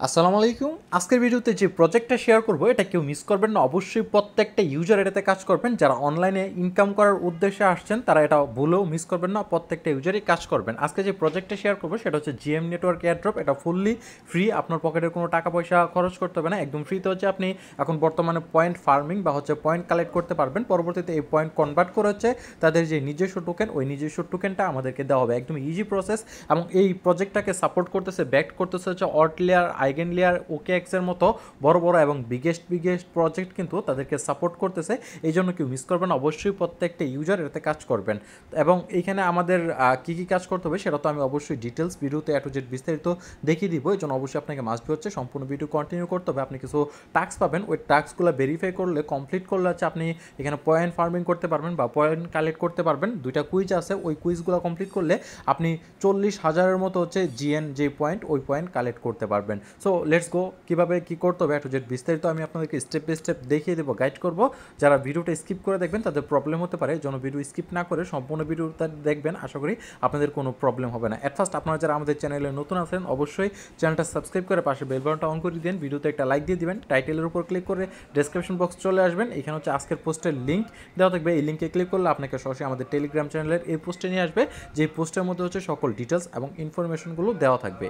আসসালামু আলাইকুম। আজকের ভিডিওতে যে প্রজেক্টটা শেয়ার করব এটা কেউ মিস করবেন না। অবশ্যই প্রত্যেকটা ইউজার এটাতে কাজ করবেন। যারা অনলাইনে ইনকাম করার উদ্দেশ্যে আসছেন তারা এটা ভুলেও মিস করবেন না। প্রত্যেকটা ইউজারই কাজ করবেন। আজকে যে প্রজেক্টটা শেয়ার করব সেটা হচ্ছে জিএম নেটওয়ার্ক এয়ারড্রপ। এটা ফুললি ফ্রি, আপনার পকেটের কোনো টাকা পয়সা খরচ করতে হবে না। একদম ফ্রিতে হচ্ছে আপনি এখন বর্তমানে পয়েন্ট ফার্মিং বা হচ্ছে পয়েন্ট কালেক্ট করতে পারবেন। পরবর্তীতে এই পয়েন্ট কনভার্ট করে হচ্ছে তাদের যে নিজস্ব টোকেন, ওই নিজস্ব টোকেনটা আমাদেরকে দেওয়া হবে। একদম ইজি প্রসেস এবং এই প্রজেক্টটাকে সাপোর্ট করতেছে, ব্যাক করতেছে হচ্ছে অর্ট লেয়ার, আইগেন লেয়ার, ওকেএক্সের মতো বড় বড় এবং বিগেস্ট প্রজেক্ট কিন্তু তাদেরকে সাপোর্ট করতেছে। এই জন্য কেউ মিস করবেন, অবশ্যই প্রত্যেকটা ইউজার এটাতে কাজ করবেন। এবং এইখানে আমাদের কী কী কাজ করতে হবে সেটা তো আমি অবশ্যই ডিটেলস ভিডিওতে এ টু জেড বিস্তারিত দেখিয়ে দিব। এই জন্য অবশ্যই আপনাকে মাস্ট বি হচ্ছে সম্পূর্ণ ভিডিও কন্টিনিউ করতে হবে। আপনি কিছু টাস্ক পাবেন, ওই টাস্কগুলো ভেরিফাই করলে, কমপ্লিট করলে হচ্ছে আপনি এখানে পয়েন্ট ফার্মিং করতে পারবেন বা পয়েন্ট কালেক্ট করতে পারবেন। দুইটা কুইজ আছে, ওই কুইজগুলো কমপ্লিট করলে আপনি 40,000-এর মতো হচ্ছে জিএন যে পয়েন্ট, ওই পয়েন্ট কালেক্ট করতে পারবেন। সো লেটস গো, কীভাবে কী করতে হবে টু জেড বিস্তারিত আমি আপনাদেরকে স্টেপ বাই স্টেপ দেখিয়ে দেবো, গাইড করব। যারা ভিডিওটা স্কিপ করে দেখবেন তাদের প্রবলেম হতে পারে, যেন ভিডিও স্কিপ না করে সম্পূর্ণ ভিডিওটা দেখবেন। আশা করি আপনাদের কোনো প্রবলেম হবে না। অ্যাট ফার্স্ট আপনারা যারা আমাদের চ্যানেলে নতুন আছেন অবশ্যই চ্যানেলটা সাবস্ক্রাইব করে পাশে বেল বাটনটা অন করে দিন। ভিডিওতে একটা লাইক দিয়ে দিবেন। টাইটেলের উপর ক্লিক করে ডেসক্রিপশন বক্স চলে আসবেন। এখানে হচ্ছে আজকের পোস্টের লিঙ্ক দেওয়া থাকবে। এই লিঙ্কে ক্লিক করলে আপনাকে সরাসরি আমাদের টেলিগ্রাম চ্যানেলের এই পোস্টে নিয়ে আসবে, যে পোস্টের মধ্যে হচ্ছে সকল ডিটেলস এবং ইনফরমেশনগুলো দেওয়া থাকবে।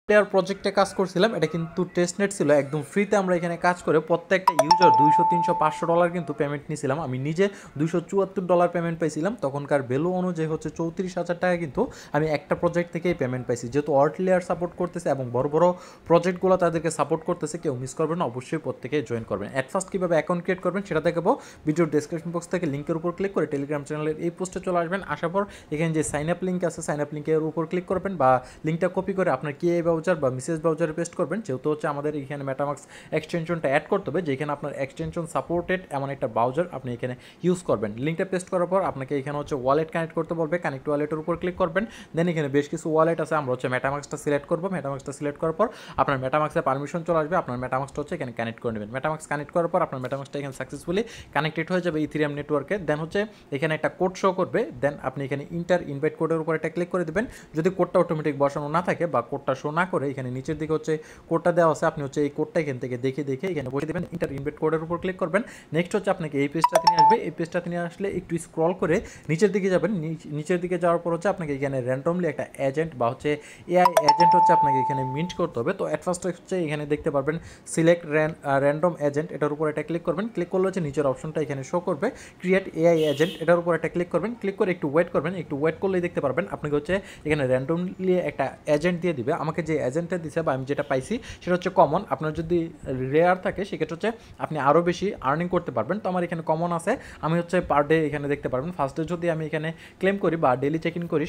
প্লেয়ার প্রজেক্টে কাজ করছিলাম, এটা কিন্তু টেস্টনেট ছিল, একদম ফ্রিতে আমরা এখানে কাজ করে প্রত্যেকটা ইউজার 200, 300, $500 কিন্তু পেমেন্ট নিয়েছিলাম। আমি নিজে $274 পেমেন্ট পাইছিলাম। তখনকার ভ্যালু অনুযায়ী হচ্ছে 34,000 টাকা কিন্তু আমি একটা প্রজেক্ট থেকেই পেমেন্ট পাইছি। যেহেতু অর্ট লেয়ার সাপোর্ট করতেছে এবং বড় বড় প্রজেক্টগুলো তাদেরকে সাপোর্ট করতেছে, কেউ মিস করবেন না, অবশ্যই প্রত্যেকে জয়েন করবেন। অ্যাট ফার্স্ট কীভাবে অ্যাকাউন্ট ক্রিয়েট করবেন সেটা দেখাবো। ভিডিওর ডেসক্রিপশন বক্স থেকে লিঙ্কের উপর ক্লিক করে টেলিগ্রাম চ্যানেলের এই পোস্টে চলে আসবেন। আসার পর এখানে যে সাইন আপ লিঙ্ক আছে, সাইন আপ লিঙ্কের উপর ক্লিক করবেন বা লিঙ্কটা কপি করে আপনার কি ব্রাউজার বা মিসেস ব্রাউজারে পেস্ট করবেন। যেহেতু হচ্ছে আমাদের এখানে মেটামাক্স এক্সটেনশনটা অ্যাড করতে হবে, যেখানে আপনার এক্সটেনশন সাপোর্টেড এমন একটা ব্রাউজার আপনি এখানে ইউজ করবেন। লিঙ্কটা পেস্ট করার পর আপনাকে এখানে হচ্ছে ওয়ালেট কানেক্ট করতে বলবে। কানেক্ট ওয়ালেটের উপর ক্লিক করবেন। দেন এখানে বেশ কিছু ওয়ালেট আছে, আমরা হচ্ছে মেটামাক্সটা সিলেক্ট করবো। মেটামাক্সটা সিলেক্ট করার পর আপনার মেটামাক্সের পারমিশন চলে আসবে। আপনার মেটামাক্সটা হচ্ছে এখানে কানেক্ট করে নেবেন। মেটামাক্স কানেক্ট করার পর আপনার মেটামাক্সটা এখানে সাকসেসফুলি কানেক্টেড হয়ে যাবে ইথেরিয়াম নেটওয়ার্কে। দেন হচ্ছে এখানে একটা কোড শো করবে। দেন আপনি এখানে ইনভাইট কোডের উপর একটা ক্লিক করে দেবেন। যদি কোডটা অটোমেটিক বসানো না থাকে বা কোডটা শো না করে, এখানে নিচের দিকে হচ্ছে কোডটা দেওয়া আছে, আপনি হচ্ছে এই কোডটা এখান থেকে দেখে এখানে বসে দেবেন। ইনভাইট কোডের উপর ক্লিক করবেন। নেক্সট হচ্ছে আপনাকে এই পেজটাতে নিয়ে আসবে। এই পেজটাতে নিয়ে আসলে একটু স্ক্রল করে নিচের দিকে যাবেন। নিচের দিকে যাওয়ার পর হচ্ছে আপনাকে এখানে র্যান্ডমলি একটা এজেন্ট বা হচ্ছে এআই এজেন্ট হচ্ছে আপনাকে এখানে মিন্ট করতে হবে। তো অ্যাট ফার্স্ট হচ্ছে এখানে দেখতে পারবেন সিলেক্ট র্যান্ডম এজেন্ট, এটার উপর একটা ক্লিক করবেন। ক্লিক করলে হচ্ছে নিচের অপশনটা এখানে শো করবে ক্রিয়েট এআই এজেন্ট, এটার উপর একটা ক্লিক করবেন। ক্লিক করে একটু ওয়েট করবেন। একটু ওয়েট করলেই দেখতে পারবেন আপনাকে হচ্ছে এখানে র্যান্ডমলি একটা এজেন্ট দিয়ে দিবে। আমাকে যে এজেন্টটা দিছে বা আমি যেটা পাইছি সেটা হচ্ছে কমন। আপনার যদি রেয়ার থাকে সেক্ষেত্রে হচ্ছে আপনি আরও বেশি আর্নিং করতে পারবেন। তো আমার এখানে কমন আছে, আমি হচ্ছে পার ডে এখানে দেখতে পারবেন। ফার্স্ট ডে যদি আমি এখানে ক্লেম করি বা ডেলি চেক ইন করি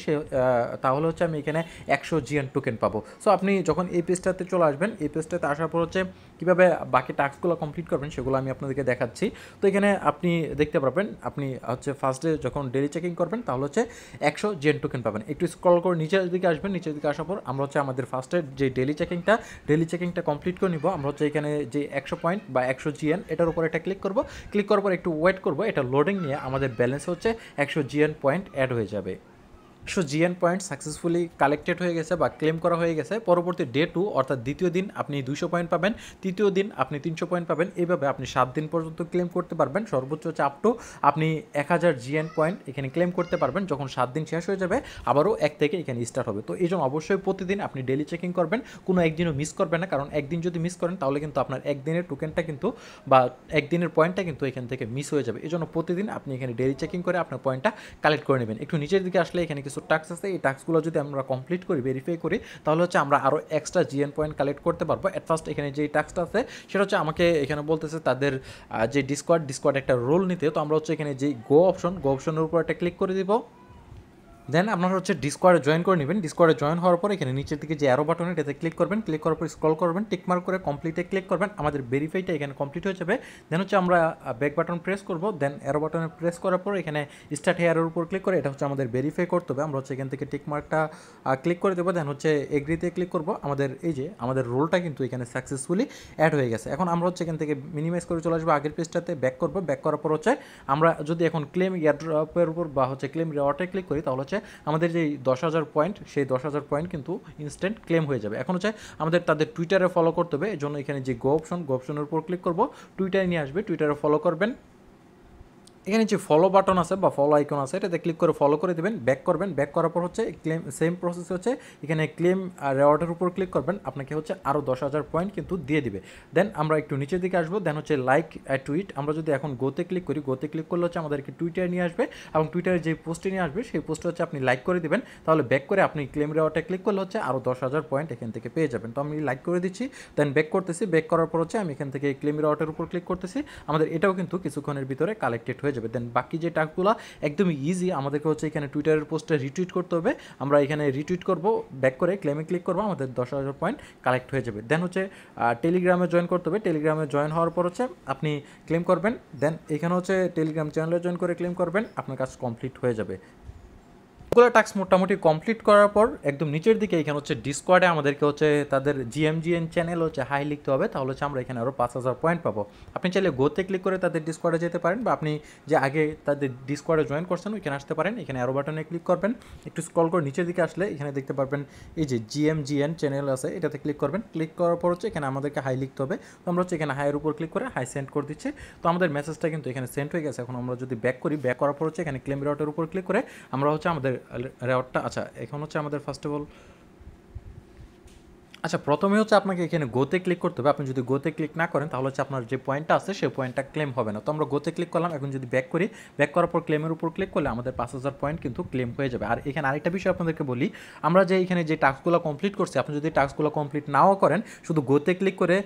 তাহলে হচ্ছে আমি এখানে 100 জিএন টোকেন পাবো। সো আপনি যখন এই পেজটাতে চলে আসবেন, এই পেজটাতে আসার পর হচ্ছে কীভাবে বাকি টাস্কগুলো কমপ্লিট করবেন সেগুলো আমি আপনাদেরকে দেখাচ্ছি। তো এখানে আপনি দেখতে পারবেন, আপনি হচ্ছে ফার্স্ট ডে যখন ডেলি চেকিং করবেন তাহলে হচ্ছে 100 জিএন টোকেন পাবেন। একটু স্ক্রল করে নিচের দিকে আসবেন। নিচের দিকে আসার পর আমরা হচ্ছে আমাদের ফার্স্টের যে ডেলি চেকিংটা কমপ্লিট করে নিব। আমরা হচ্ছে এখানে যে 100 পয়েন্ট বা 100 জিএন এটার উপর একটা ক্লিক করব। ক্লিক করার পর একটু ওয়েট করব, এটা লোডিং নিয়ে আমাদের ব্যালেন্স হচ্ছে 100 জিএন পয়েন্ট অ্যাড হয়ে যাবে। 100 জিএন পয়েন্ট সাকসেসফুলি কালেক্টেড হয়ে গেছে বা ক্লেম করা হয়ে গেছে। পরবর্তী ডে 2 অর্থাৎ দ্বিতীয় দিন আপনি 200 পয়েন্ট পাবেন, তৃতীয় দিন আপনি 300 পয়েন্ট পাবেন। এইভাবে আপনি 7 দিন পর্যন্ত ক্লেম করতে পারবেন। সর্বোচ্চ হচ্ছে আপ টু আপনি 1000 জিএন পয়েন্ট এখানে ক্লেম করতে পারবেন। যখন 7 দিন শেষ হয়ে যাবে আবারও 1 থেকে এখানে স্টার্ট হবে। তো এই জন্য অবশ্যই প্রতিদিন আপনি ডেলি চেকিং করবেন, কোনো একদিনও মিস করবেন না। কারণ একদিন যদি মিস করেন তাহলে কিন্তু আপনার একদিনের টোকেনটা কিন্তু বা একদিনের পয়েন্টটা কিন্তু এখান থেকে মিস হয়ে যাবে। এই জন্য প্রতিদিন আপনি এখানে ডেলি চেকিং করে আপনার পয়েন্টটা কালেক্ট করে নেবেন। একটু নিচের দিকে আসলে এখানে কিছু টাস্ক আছে, এই টাস্কগুলো যদি আমরা কমপ্লিট করি, ভেরিফাই করি, তাহলে হচ্ছে আমরা আরও এক্সট্রা জিএন পয়েন্ট কালেক্ট করতে পারবো। অ্যাট ফার্স্ট এখানে যে টাস্কটা আছে সেটা হচ্ছে আমাকে এখানে বলতেছে তাদের যে ডিসকর্ড একটা রোল নিতে। তো আমরা হচ্ছে এখানে যে গো অপশনের উপর একটা ক্লিক করে দিব। দেন আপনারা হচ্ছে ডিসকর্ডে জয়েন করে নেবেন। ডিসকর্ডে জয়েন হওয়ার পর এখানে নিচের দিকে যে অ্যারো বাটন এটাতে ক্লিক করবেন। ক্লিক করার পর স্ক্রল করবেন, টিকমার্ক করে কমপ্লিটে ক্লিক করবেন। আমাদের ভেরিফাইটা এখানে কমপ্লিট হয়ে যাবে। দেন হচ্ছে আমরা ব্যাক বাটন প্রেস করব। দেন অ্যারো বাটনে প্রেস করার পর এখানে স্টার্ট হেয়ারের উপর ক্লিক করে এটা হচ্ছে আমাদের ভেরিফাই করতে হবে। আমরা হচ্ছে এখান থেকে টিকমার্কটা ক্লিক করে দেবো। দেন হচ্ছে এগ্রিতে ক্লিক করব। আমাদের এই যে আমাদের রোলটা কিন্তু এখানে সাকসেসফুলি অ্যাড হয়ে গেছে। এখন আমরা হচ্ছে এখান থেকে মিনিমাইজ করে চলে আসবো আগের পেজটাতে, ব্যাক করব। ব্যাক করার পর হচ্ছে আমরা যদি এখন ক্লেম এয়ারড্রপের উপর বা হচ্ছে ক্লেম রিওয়ার্ডে ক্লিক করি তাহলে হচ্ছে হচ্ছে আমাদের যেই 10,000 পয়েন্ট, সেই 10,000 পয়েন্ট কিন্তু ইনস্ট্যান্ট ক্লেম হয়ে যাবে। এখন হচ্ছে আমাদের তাদের টুইটারে ফলো করতে হবে, এই জন্য এখানে যে গো অপশনের উপর ক্লিক করবো, টুইটারে নিয়ে আসবে, টুইটারে ফলো করবেন। এখানে যে ফলো বাটন আছে বা ফলো আইকন আছে, এটাতে ক্লিক করে ফলো করে দেবেন, ব্যাক করবেন। ব্যাক করার পর হচ্ছে ক্লেম, সেম প্রসেস হচ্ছে এখানে ক্লেম রেওয়ার্ডের উপর ক্লিক করবেন, আপনাকে হচ্ছে আরও 10,000 পয়েন্ট কিন্তু দিয়ে দিবে। দেন আমরা একটু নিচের দিকে আসবো, দেন হচ্ছে লাইক টুইট। আমরা যদি এখন গোতে ক্লিক করি, গোতে ক্লিক করলে হচ্ছে আমাদেরকে টুইটারে নিয়ে আসবে, এবং টুইটারে যে পোস্টে নিয়ে আসবে সেই পোস্টে হচ্ছে আপনি লাইক করে দিবেন। তাহলে ব্যাক করে আপনি ক্লেম রেওয়ার্ডে ক্লিক করলে হচ্ছে আরও 10,000 পয়েন্ট এখান থেকে পেয়ে যাবেন। তো আমি লাইক করে দিচ্ছি, দেন ব্যাক করতেছি। ব্যাক করার পর হচ্ছে আমি এখান থেকে ক্লেম রেওয়ার্ডের উপর ক্লিক করতেছি, আমাদের এটাও কিন্তু কিছুক্ষণের ভিতরে কালেক্টেড হয়ে যাবে। দেন বাকি যে টাস্কগুলো একদমই ইজি, আমাদেরকে হচ্ছে এখানে টুইটারের পোস্টে রিটুইট করতে হবে, আমরা এখানে রিটুইট করব, ব্যাক করে ক্লেমে ক্লিক করবো, আমাদের 10,000 পয়েন্ট কালেক্ট হয়ে যাবে। দেন হচ্ছে টেলিগ্রামে জয়েন করতে হবে, টেলিগ্রামে জয়েন হওয়ার পর হচ্ছে আপনি ক্লেম করবেন। দেন এখানে হচ্ছে টেলিগ্রাম চ্যানেলে জয়েন করে ক্লেম করবেন, আপনার কাজ কমপ্লিট হয়ে যাবে। ওগুলো টাস্ক মোটামুটি কমপ্লিট করার পর একদম নিচের দিকে এখানে হচ্ছে ডিসকর্ডে আমাদেরকে হচ্ছে তাদের জিএমজিএন চ্যানেল হচ্ছে হাই লিখতে হবে, তাহলে হচ্ছে আমরা এখানে আরও 5,000 পয়েন্ট পাবো। আপনি চাইলে গোতে ক্লিক করে তাদের ডিসকর্ডে যেতে পারেন, বা আপনি যে আগে তাদের ডিসকর্ডে জয়েন করছেন ওইখানে আসতে পারেন। এখানে আরও বাটনে ক্লিক করবেন, একটু স্ক্রল করে নিচের দিকে আসলে এখানে দেখতে পারবেন এই যে জিএমজিএন চ্যানেল আছে, এটাতে ক্লিক করবেন। ক্লিক করার পর হচ্ছে এখানে আমাদেরকে হাই লিখতে হবে, তো আমরা হচ্ছে এখানে হাইয়ের উপর ক্লিক করে হাই সেন্ড করে দিচ্ছি। তো আমাদের মেসেজটা কিন্তু এখানে সেন্ড হয়ে গেছে। এখন আমরা যদি ব্যাক করি, ব্যাক করার পর হচ্ছে এখানে ক্লেম রেওয়ার্ডের উপর ক্লিক করে আমরা হচ্ছে আমাদের রেওয়ার্ডটা, আচ্ছা এখন হচ্ছে আমাদের ফার্স্ট অফ অল, আচ্ছা প্রথমে হচ্ছে আপনাকে এখানে গোতে ক্লিক করতে হবে। আপনি যদি গোতে ক্লিক না করেন তাহলে হচ্ছে আপনার যে পয়েন্টটা আছে সেই পয়েন্টটা ক্লেম হবে না। তো আমরা গোতে ক্লিক করলাম, এখন যদি ব্যাক করি, ব্যাক করার পর ক্লেমের উপর ক্লিক করলে আমাদের 5,000 পয়েন্ট কিন্তু ক্লেম হয়ে যাবে। আর এখানে আরেকটা বিষয় আপনাদেরকে বলি, আমরা যে এখানে যে টাস্কগুলো কমপ্লিট করছি, আপনি যদি টাস্কগুলো কমপ্লিট নাও করেন, শুধু গোতে ক্লিক করে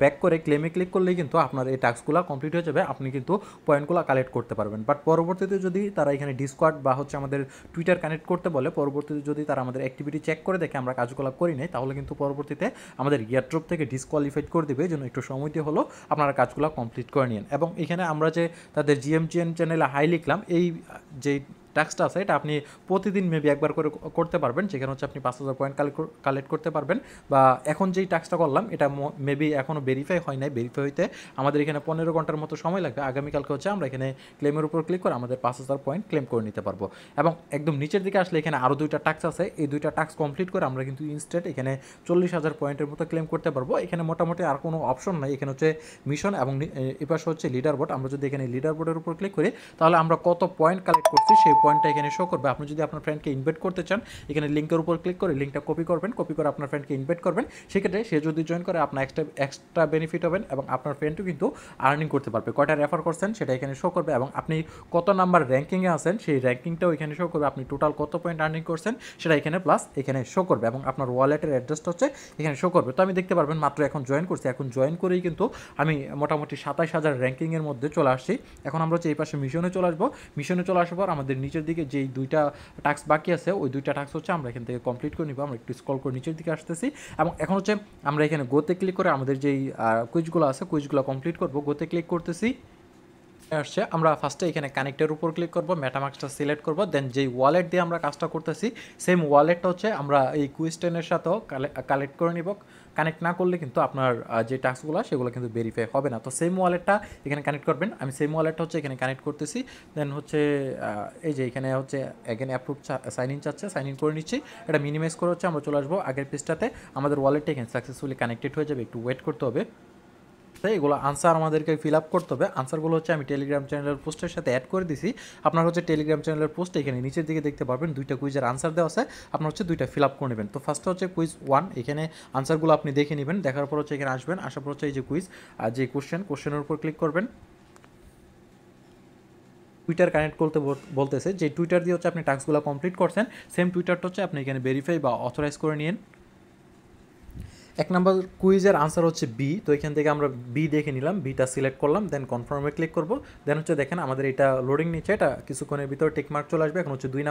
ব্যাক করে ক্লেমে ক্লিক করলেই কিন্তু আপনার এই টাস্কগুলো কমপ্লিট হয়ে যাবে, আপনি কিন্তু পয়েন্টগুলো কালেক্ট করতে পারবেন। বাট পরবর্তীতে যদি তারা এখানে ডিসকর্ড বা হচ্ছে আমাদের টুইটার কানেক্ট করতে বলে, পরবর্তীতে যদি তারা আমাদের অ্যাক্টিভিটি চেক করে দেখে আমরা কাজগুলো করি নাই, তাহলে কিন্তু পরবর্তীতে আমাদের এয়ারড্রপ থেকে ডিসকোয়ালিফাইড করে দেবে। এই জন্য একটু সময় দিয়ে হলো আপনারা কাজগুলো কমপ্লিট করে নিন। এবং এখানে আমরা যে তাদের জিএমজিএন চ্যানেলে হাই লিখলাম, এই যে টাস্কটা আছে এটা আপনি প্রতিদিন মেবি একবার করে করতে পারবেন, যেখানে হচ্ছে আপনি 5,000 পয়েন্ট কালেক্ট করতে পারবেন। বা এখন যেই টাস্কটা করলাম এটা মেবি এখনও ভেরিফাই হয় নাই, ভেরিফাই হইতে আমাদের এখানে 15 ঘন্টার মতো সময় লাগবে। আগামীকালকে হচ্ছে আমরা এখানে ক্লেমের উপর ক্লিক করে আমাদের 5,000 পয়েন্ট ক্লেম করে নিতে পারবো। এবং একদম নিচের দিকে আসলে এখানে আরও 2টা টাস্ক আছে, এই 2টা টাস্ক কমপ্লিট করে আমরা কিন্তু ইনস্ট্যান্ট এখানে 40,000 পয়েন্টের মতো ক্লেম করতে পারবো। এখানে মোটামুটি আর কোনো অপশন নাই, এখানে হচ্ছে মিশন এবং এপাশে হচ্ছে লিডার বোর্ড। আমরা যদি এখানে লিডার বোর্ডের উপর ক্লিক করি তাহলে আমরা কত পয়েন্ট কালেক্ট করছি সেই পয়েন্টটা এখানে শো করবে। আপনি যদি আপনার ফ্রেন্ডকে ইনভাইট করতে চান, এখানে লিঙ্কের উপর ক্লিক করে লিঙ্কটা কপি করবেন, কপি করে আপনার ফ্রেন্ডকে ইনভাইট করবেন। সেক্ষেত্রে সে যদি জয়েন করে আপনার এক্সট্রা বেনিফিট হবেন, এবং আপনার ফ্রেন্ডও কিন্তু আর্নিং করতে পারবে। কয়টা রেফার করছেন সেটা এখানে শো করবে, এবং আপনি কত নাম্বার র্যাঙ্কিংয়ে আছেন সেই র্যাঙ্কিংটাও এখানে শো করবে। আপনি টোটাল কত পয়েন্ট আর্নিং করছেন সেটা এখানে প্লাস এখানে শো করবে, এবং আপনার ওয়ালেটের অ্যাড্রেসটা হচ্ছে এখানে শো করবে। তো আমি দেখতে পারবেন মাত্র এখন জয়েন করছি, এখন জয়েন করেই কিন্তু আমি মোটামুটি 27,000 র্যাঙ্কিংয়ের মধ্যে চলে আসছি। এখন আমরা হচ্ছে এই পাশে মিশনে চলে আসবো। মিশনে চলে আসার পর আমাদের নিচের দিকে যেই 2টা টাস্ক বাকি আছে, ওই 2টা টাস্ক হচ্ছে আমরা এখান থেকে কমপ্লিট করে নিব। আমরা একটু স্ক্রল করে নিচের দিকে আসতেছি, এবং এখন হচ্ছে আমরা এখানে গোতে ক্লিক করে আমাদের যেই কুইজগুলো আছে কুইজগুলো কমপ্লিট করব। গোতে ক্লিক করতেছি, আসছে আমরা ফার্স্টে এখানে কানেক্টের উপর ক্লিক করব, মেটামাস্কটা সিলেক্ট করব। দেন যেই ওয়ালেট দিয়ে আমরা কাজটা করতেছি সেম ওয়ালেটটা হচ্ছে আমরা এই কুইজ টেনের সাথেও কালেক্ট করে নিব। কানেক্ট না করলে কিন্তু আপনার যে টাস্কগুলো সেগুলো কিন্তু ভেরিফাই হবে না। তো সেম ওয়ালেটটা এখানে কানেক্ট করবেন। আমি সেম ওয়ালেটটা হচ্ছে এখানে কানেক্ট করতেছি। দেন হচ্ছে এই যে এখানে হচ্ছে এখানে অ্যাপ্রুভ সাইন ইন চাচ্ছে, সাইন ইন করে নিচ্ছি। এটা মিনিমাইজ করে হচ্ছে আমরা চলে আসবো আগের পেজটাতে। আমাদের ওয়ালেটটা এখানে সাকসেসফুলি কানেক্টেড হয়ে যাবে, একটু ওয়েট করতে হবে। এগুলো আনসার আমাদেরকে ফিল আপ করতে হবে। আনসারগুলো হচ্ছে আমি টেলিগ্রাম চ্যানেলের পোস্টের সাথে অ্যাড করে দিছি। আপনার হচ্ছে টেলিগ্রাম চ্যানেলের পোস্ট এখানে নিচের দিকে দেখতে পারবেন 2টা কুইজের আনসার দেওয়া আছে, আপনার হচ্ছে 2টা ফিল আপ করে নেবেন। তো ফার্স্ট হচ্ছে কুইজ 1, এখানে আনসারগুলো আপনি দেখে নেবেন, দেখার পর হচ্ছে এখানে আসবেন, আসার পর হচ্ছে এই যে কুইজ আর যে কোশ্চেনের উপর ক্লিক করবেন। টুইটার কানেক্ট করতে বলতেছে, যে টুইটার দিয়ে হচ্ছে আপনি টাস্কগুলো কমপ্লিট করছেন সেম টুইটারটা হচ্ছে আপনি এখানে ভেরিফাই বা অথরাইজ করে নিন। 1 নম্বর কুইজের আনসার হচ্ছে বি। তো এখান থেকে আমরা বি দেখে নিলাম, বিটা সিলেক্ট করলাম, দেন কনফার্মে ক্লিক করব। দেন হচ্ছে দেখেন আমাদের এটা লোডিং নিচ্ছে, এটা কিছুক্ষণের ভিতরে টিকমার্ক চলে আসবে। এখন হচ্ছে 2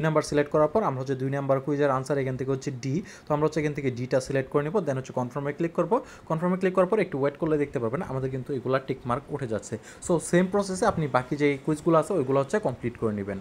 নাম্বার সিলেক্ট করার পর আমরা হচ্ছে 2 নাম্বার কুইজের আনসার এখান থেকে হচ্ছে ডি। তো আমরা হচ্ছে এখান থেকে ডিটা সিলেক্ট করে নেব। দেন হচ্ছে কনফার্মে ক্লিক করব। কনফার্মে ক্লিক করার পর একটু ওয়েট করলে দেখতে পারবেন আমাদের কিন্তু এগুলা টিকমার্ক উঠে যাচ্ছে। সো সেম প্রসেসে আপনি বাকি যে কুইজগুলো আছে ওইগুলো হচ্ছে কমপ্লিট করে নেবেন।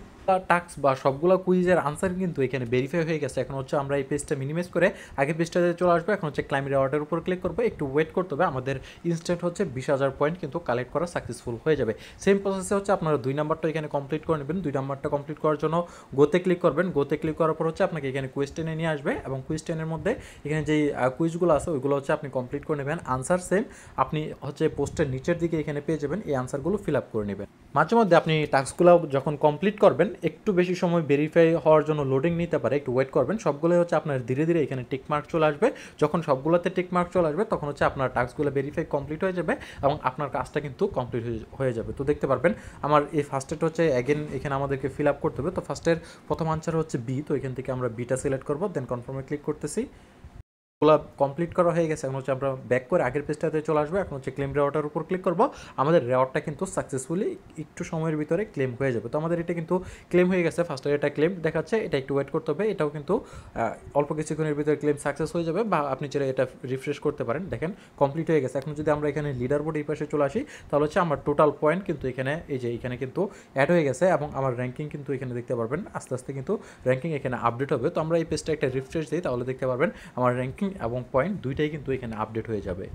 টাস্ক বা সবগুলো কুইজের আনসার কিন্তু এখানে ভেরিফাই হয়ে গেছে। এখন হচ্ছে আমরা এই পেজটা মিনিমাইজ করে আগের পেজটাতে চলে আসবো। এখন হচ্ছে হচ্ছে ক্লাইম রিওয়ার্ডের উপর ক্লিক করবো, একটু ওয়েট করতে হবে, আমাদের ইনস্ট্যান্ট হচ্ছে 20,000 পয়েন্ট কিন্তু কালেক্ট করা সাকসেসফুল হয়ে যাবে। সেম প্রসেসে হচ্ছে আপনারা 2 নাম্বারটা এখানে কমপ্লিট করে নেবেন। 2 নাম্বারটা কমপ্লিট করার জন্য গোতে ক্লিক করবেন। গোতে ক্লিক করার পর হচ্ছে আপনাকে এখানে কোয়েশ্চেনে নিয়ে আসবে এবং কোয়েশ্চেনের মধ্যে এখানে যেই কুইজগুলো আছে ওইগুলো হচ্ছে আপনি কমপ্লিট করে নেবেন। আনসার সেম আপনি হচ্ছে পোস্টের নিচের দিকে এখানে পেয়ে যাবেন, এই আনসারগুলো ফিল আপ করে নেবেন। মাঝে মধ্যে আপনি টাস্কগুলো যখন কমপ্লিট করবেন একটু বেশি সময় ভেরিফাই হওয়ার জন্য লোডিং নিতে পারে, একটু ওয়েট করবেন। সবগুলোই হচ্ছে আপনার ধীরে ধীরে এখানে টিক মার্ক চলে আসবে। যখন সবগুলোতে টিক মার্ক চলে আসবে তখন হচ্ছে আপনার টাস্কগুলো ভেরিফাই কমপ্লিট হয়ে যাবে এবং আপনার কাজটা কিন্তু কমপ্লিট হয়ে যাবে। তো দেখতে পারবেন আমার এই ফার্স্টেরটা হচ্ছে অ্যাগেন এখানে আমাদেরকে ফিল আপ করতে হবে। তো ফার্স্টের প্রথম আনসার হচ্ছে বি, তো এখান থেকে আমরা বিটা সিলেক্ট করবো, দেন কনফার্মে ক্লিক করতেছি। ওগুলো কমপ্লিট করা হয়ে গেছে। এখন হচ্ছে আমরা ব্যাক করে আগের পেজটাতে চলে আসবো। এখন হচ্ছে ক্লেম রেওয়ার্ডের উপর ক্লিক করবো। আমাদের রেওয়ার্ডটা কিন্তু সাকসেসফুলি একটু সময়ের ভিতরে ক্লেম হয়ে যাবে। তো আমাদের এটা কিন্তু ক্লেম হয়ে গেছে। ফার্স্টে এটা ক্লেম দেখাচ্ছে, এটা একটু ওয়েট করতে হবে। এটাও কিন্তু অল্প কিছুক্ষণের ভিতরে ক্লেম সাকসেস হয়ে যাবে, বা আপনি চাইলে এটা রিফ্রেশ করতে পারেন। দেখেন কমপ্লিট হয়ে গেছে। এখন যদি আমরা এখানে লিডার বোর্ড এই পাশে চলে আসি তাহলে হচ্ছে আমার টোটাল পয়েন্ট কিন্তু এখানে এই যে এখানে কিন্তু অ্যাড হয়ে গেছে এবং আমার র্যাঙ্কিং কিন্তু এখানে দেখতে পারবেন আস্তে আস্তে কিন্তু র্যাঙ্কিং এখানে আপডেট হবে। তো আমরা এই পেজটা একটা রিফ্রেশ দিই তাহলে দেখতে পারবেন আমার র্যাঙ্কিং এবং পয়েন্ট দুইটাই কিন্তু এখানে আপডেট হয়ে যাবে।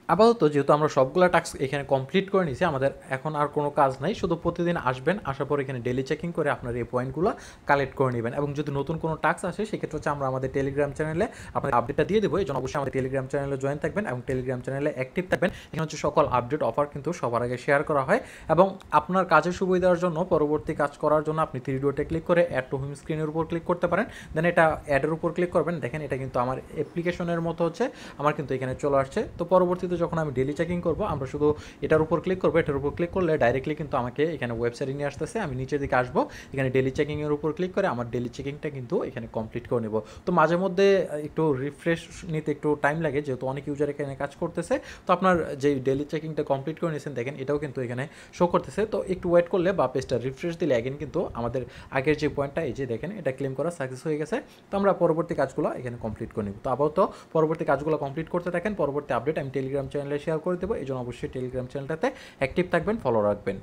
আপাতত যেহেতু আমরা সবগুলো টাস্ক এখানে কমপ্লিট করে নিয়েছি, আমাদের এখন আর কোনো কাজ নাই, শুধু প্রতিদিন আসবেন, আসার পর এখানে ডেলি চেকিং করে আপনার এই পয়েন্টগুলো কালেক্ট করে নেবেন। এবং যদি নতুন কোনো টাস্ক আসে সেক্ষেত্রে হচ্ছে আমরা আমাদের টেলিগ্রাম চ্যানেলে আপনাদের আপডেটটা দিয়ে দেবো। এই জন্য অবশ্যই আমাদের টেলিগ্রাম চ্যানেলে জয়েন থাকবেন এবং টেলিগ্রাম চ্যানেলে অ্যাক্টিভ থাকবেন। এখানে হচ্ছে সকল আপডেট অফার কিন্তু সবার আগে শেয়ার করা হয় এবং আপনার কাজের সুবিধার জন্য পরবর্তী কাজ করার জন্য আপনি 3 ডটে ক্লিক করে অ্যাড টু হোম স্ক্রিনের উপর ক্লিক করতে পারেন। দেন এটা অ্যাডের উপর ক্লিক করবেন। দেখেন এটা কিন্তু আমার অ্যাপ্লিকেশনের মতো হচ্ছে আমার কিন্তু এখানে চলে আসছে। তো পরবর্তীতে যখন আমি ডেলি চেকিং করবো আমরা শুধু এটার উপর ক্লিক করবো। এটার উপর ক্লিক করলে ডাইরেক্টলি কিন্তু আমাকে এখানে ওয়েবসাইটে নিয়ে আসতেছে। আমি নিচের দিকে আসবো, এখানে ডেলি চেকিংয়ের উপর ক্লিক করে আমার ডেলি চেকিংটা কিন্তু এখানে কমপ্লিট করে নেব। তো মাঝে মধ্যে একটু রিফ্রেশ নিতে একটু টাইম লাগে যেহেতু অনেক ইউজার এখানে কাজ করতেছে। তো আপনার যে ডেলি চেকিংটা কমপ্লিট করে নিয়েছেন দেখেন এটাও কিন্তু এখানে শো করতেছে। তো একটু ওয়েট করলে বা পেজটা রিফ্রেশ দিলে অ্যাগেন কিন্তু আমাদের আগের যে পয়েন্টটা এই যে দেখেন এটা ক্লেম করা সাকসেস হয়ে গেছে। তো আমরা পরবর্তী কাজগুলো এখানে কমপ্লিট করে নেব। তো আপাতত পরবর্তী কাজগুলো কমপ্লিট করতে থাকেন। পরবর্তী আপডেট আমি টেলিগ্রাম চ্যানেলে শেয়ার করে দেবো, এই জন্য অবশ্যই টেলিগ্রাম চ্যানেলটাতে অ্যাক্টিভ থাকবেন, ফলো রাখবেন।